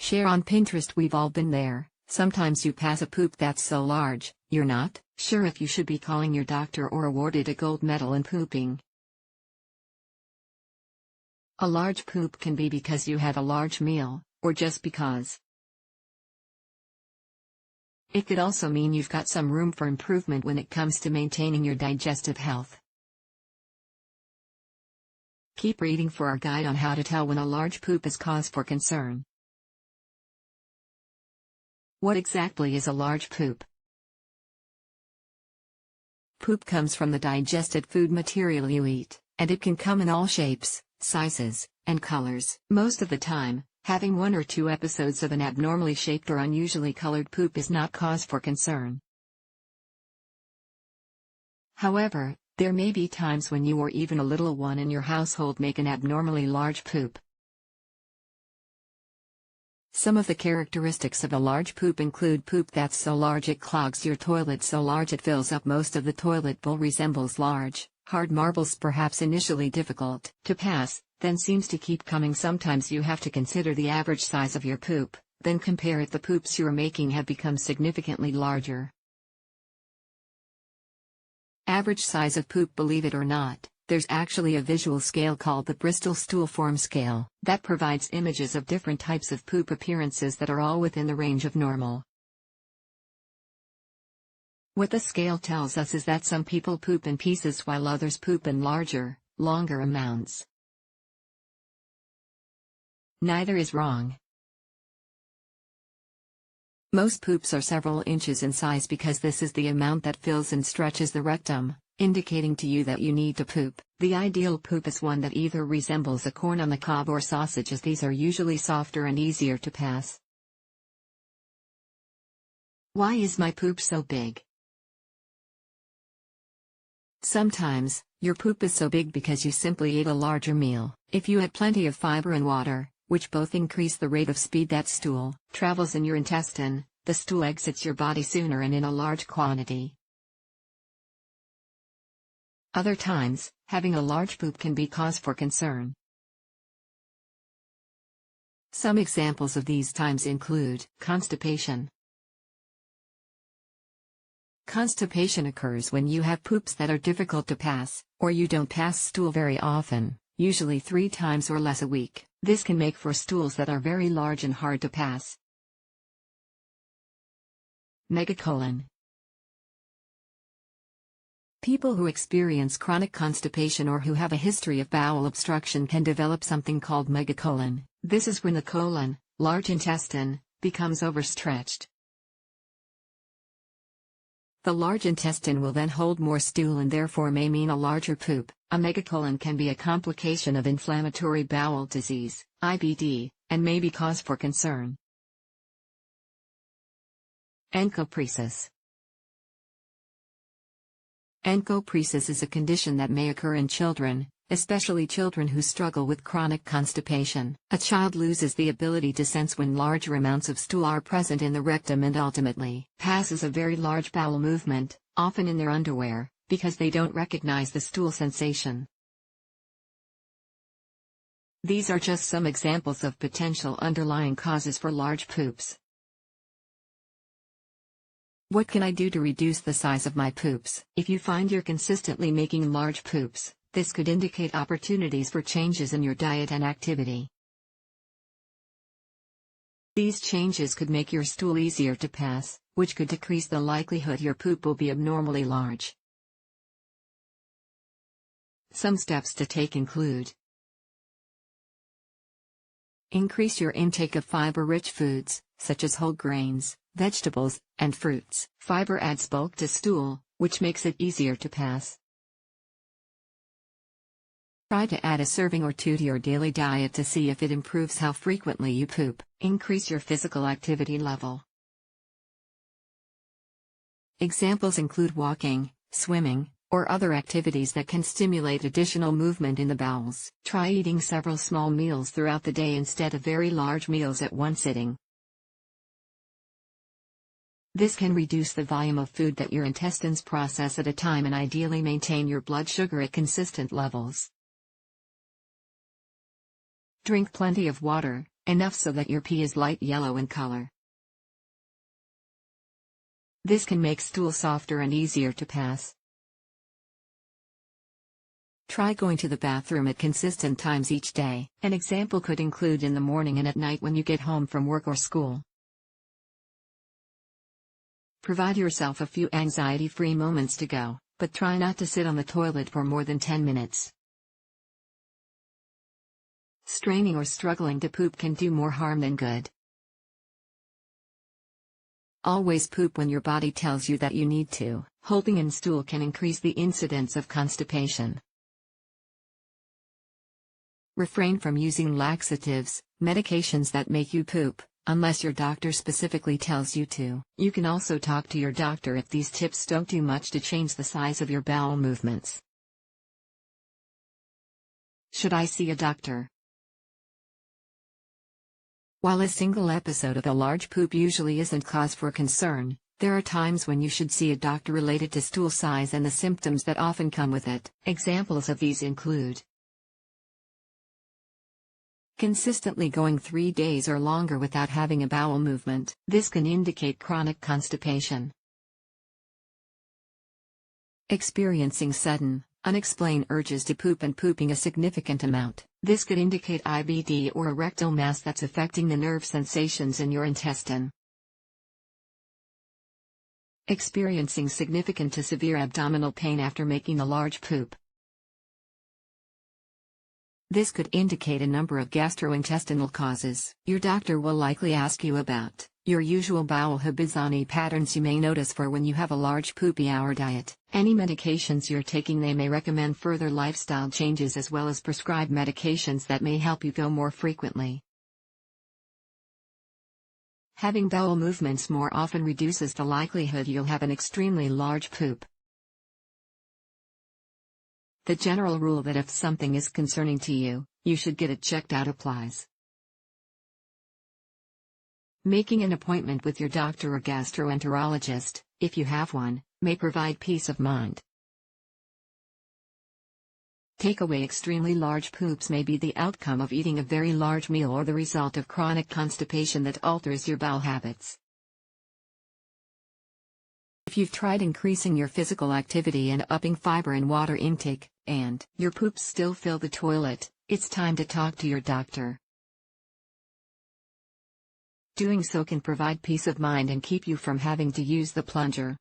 Share on Pinterest. We've all been there. Sometimes you pass a poop that's so large, you're not sure if you should be calling your doctor or awarded a gold medal in pooping. A large poop can be because you had a large meal, or just because. It could also mean you've got some room for improvement when it comes to maintaining your digestive health. Keep reading for our guide on how to tell when a large poop is cause for concern. What exactly is a large poop? Poop comes from the digested food material you eat, and it can come in all shapes, sizes, and colors. Most of the time, having 1 or 2 episodes of an abnormally shaped or unusually colored poop is not cause for concern. However, there may be times when you or even a little one in your household make an abnormally large poop. Some of the characteristics of a large poop include poop that's so large it clogs your toilet, so large it fills up most of the toilet bowl, resembles large, hard marbles, perhaps initially difficult to pass, then seems to keep coming. Sometimes you have to consider the average size of your poop, then compare it. The poops you're making have become significantly larger. Average size of poop. Believe it or not, there's actually a visual scale called the Bristol Stool Form Scale that provides images of different types of poop appearances that are all within the range of normal. What the scale tells us is that some people poop in pieces while others poop in larger, longer amounts. Neither is wrong. Most poops are several inches in size because this is the amount that fills and stretches the rectum, indicating to you that you need to poop. The ideal poop is one that either resembles a corn on the cob or sausage, as these are usually softer and easier to pass. Why is my poop so big? Sometimes, your poop is so big because you simply ate a larger meal. If you had plenty of fiber and water, which both increase the rate of speed that stool travels in your intestine, the stool exits your body sooner and in a large quantity. Other times, having a large poop can be cause for concern. Some examples of these times include constipation. Constipation occurs when you have poops that are difficult to pass, or you don't pass stool very often, usually 3 times or less a week. This can make for stools that are very large and hard to pass. Megacolon. People who experience chronic constipation or who have a history of bowel obstruction can develop something called megacolon. This is when the colon, large intestine, becomes overstretched. The large intestine will then hold more stool and therefore may mean a larger poop. A megacolon can be a complication of inflammatory bowel disease, IBD, and may be cause for concern. Encopresis. Encopresis is a condition that may occur in children, especially children who struggle with chronic constipation. A child loses the ability to sense when larger amounts of stool are present in the rectum and ultimately passes a very large bowel movement, often in their underwear, because they don't recognize the stool sensation. These are just some examples of potential underlying causes for large poops. What can I do to reduce the size of my poops? If you find you're consistently making large poops, this could indicate opportunities for changes in your diet and activity. These changes could make your stool easier to pass, which could decrease the likelihood your poop will be abnormally large. Some steps to take include: increase your intake of fiber-rich foods, such as whole grains, vegetables, and fruits. Fiber adds bulk to stool, which makes it easier to pass. Try to add a serving or 2 to your daily diet to see if it improves how frequently you poop. Increase your physical activity level. Examples include walking, swimming, or other activities that can stimulate additional movement in the bowels. Try eating several small meals throughout the day instead of very large meals at one sitting. This can reduce the volume of food that your intestines process at a time and ideally maintain your blood sugar at consistent levels. Drink plenty of water. enough so that your pee is light yellow in color. This can make stool softer and easier to pass. Try going to the bathroom at consistent times each day. An example could include in the morning and at night when you get home from work or school. Provide yourself a few anxiety-free moments to go, but try not to sit on the toilet for more than 10 minutes. Straining or struggling to poop can do more harm than good. Always poop when your body tells you that you need to. Holding in stool can increase the incidence of constipation. Refrain from using laxatives, medications that make you poop, unless your doctor specifically tells you to. You can also talk to your doctor if these tips don't do much to change the size of your bowel movements. Should I see a doctor? While a single episode of a large poop usually isn't cause for concern, there are times when you should see a doctor related to stool size and the symptoms that often come with it. Examples of these include consistently going 3 days or longer without having a bowel movement. This can indicate chronic constipation. Experiencing sudden, unexplained urges to poop and pooping a significant amount. This could indicate IBD or a rectal mass that's affecting the nerve sensations in your intestine. Experiencing significant to severe abdominal pain after making a large poop. This could indicate a number of gastrointestinal causes. Your doctor will likely ask you about your usual bowel habits, any patterns you may notice for when you have a large poopy hour diet, any medications you're taking. They may recommend further lifestyle changes as well as prescribe medications that may help you go more frequently. Having bowel movements more often reduces the likelihood you'll have an extremely large poop. The general rule that if something is concerning to you, you should get it checked out applies. Making an appointment with your doctor or gastroenterologist, if you have one, may provide peace of mind. Takeaway: extremely large poops may be the outcome of eating a very large meal or the result of chronic constipation that alters your bowel habits. If you've tried increasing your physical activity and upping fiber and water intake, and your poops still fill the toilet, it's time to talk to your doctor. Doing so can provide peace of mind and keep you from having to use the plunger.